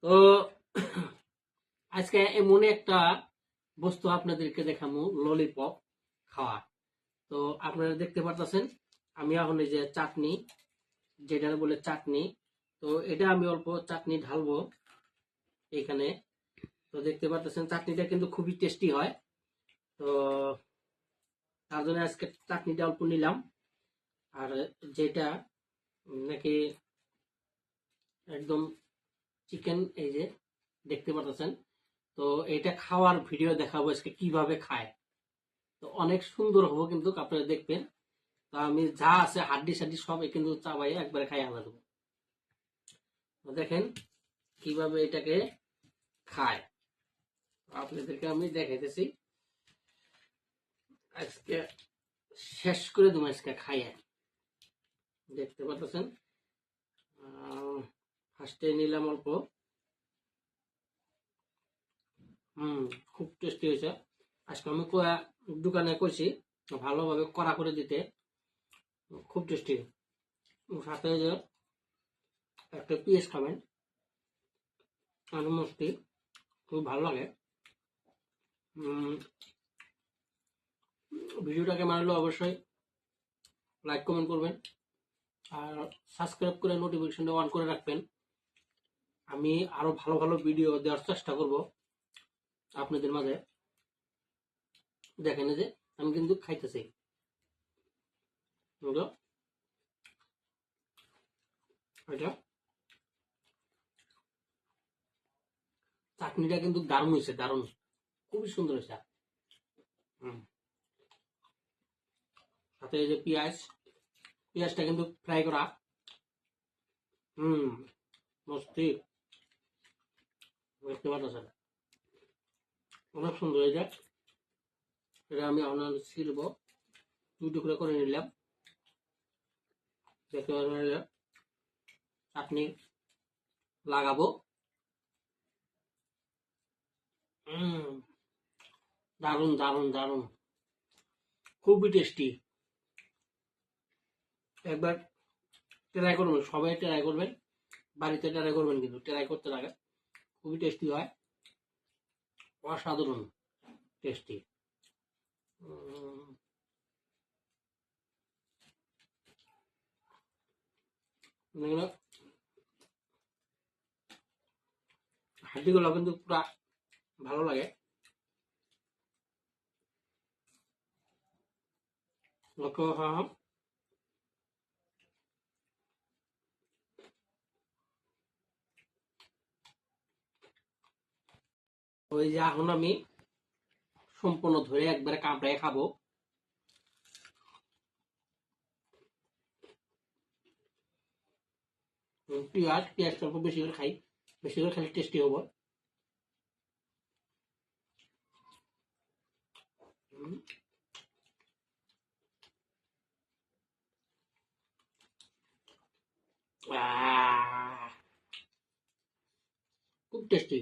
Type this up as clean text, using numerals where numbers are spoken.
তো আজকে এমন একটা বস্তু আপনাদেরকে দেখাবো, ললিপপ খাওয়া। তো আপনারা দেখতে পারতেছেন আমি এখন এই যে চাটনি, যেটা বলে চাটনি, তো এটা আমি অল্প চাটনি ঢালবো এখানে। তো দেখতে পারতেছেন চাটনিটা কিন্তু খুবই টেস্টি হয়। তো তার জন্য আজকে চাটনিটা অল্প নিলাম। আর যেটা নাকি একদম চিকেন, এই যে দেখতে পারতেছেন। তো এটা খাওয়ার ভিডিও দেখাবো আজকে কিভাবে খায়। তো অনেক সুন্দর হবো কিন্তু আপনারা দেখবেন। তো আমি যা আছে হাড্ডি সাড্ডি সব কিন্তু চাবাই একবারে খাই আলাদা দেবো। তো দেখেন কিভাবে এটাকে খায়, আপনাদেরকে আমি দেখাইতেছি। আজকে শেষ করে দেবো আজকে খাইয়ে। দেখতে পাচ্ছেন ফার্স্টে নিলাম অল্প। খুব টেস্টি হয়েছে। আজকে আমি দোকানে কইছি ভালোভাবে কড়া করে দিতে, খুব টেস্টি। সাথে যে একটা পিস খাবেন আলু মস্তি, খুব ভালো লাগে। ভিডিওটা কেমন লাগলো অবশ্যই লাইক কমেন্ট করবেন, আর সাবস্ক্রাইব করে নোটিফিকেশনটা অন করে রাখবেন। আমি আরো ভালো ভালো ভিডিও দেওয়ার চেষ্টা করব আপনাদের মাঝে। দেখেন যে আমি কিন্তু খাইতেছি এটা, চাটনিটা কিন্তু দারুণ হয়েছে, দারুণ, খুবই সুন্দর হয়েছে। সাথে এই যে পেঁয়াজটা কিন্তু ফ্রাই করা। মস্তি, দেখতে পাচ্ছেন অনেক সুন্দর হয়েছে। এটা আমি আপনার ছিলব, দুই টুকরো করে নিলাম। দেখতে পাচ্ছেন চাটনি লাগাবো। দারুণ দারুণ দারুণ, খুবই টেস্টি। একবার ট্রাই করবেন, সবাই ট্রাই করবেন, বাড়িতে ট্রাই করবেন, কিন্তু ট্রাই করতে লাগে, খুবই টেস্টি হয়, অসাধারণ টেস্টি। হাড্ডিগুলো কিন্তু পুরা ভালো লাগে। ওই যে এখন আমি সম্পূর্ণ ধরে একবারে কামড়ায় খাবো। পেঁয়াজটা অল্প বেশি করে খাই, বেশি করে খালি টেস্টি হবো। খুব টেস্টি।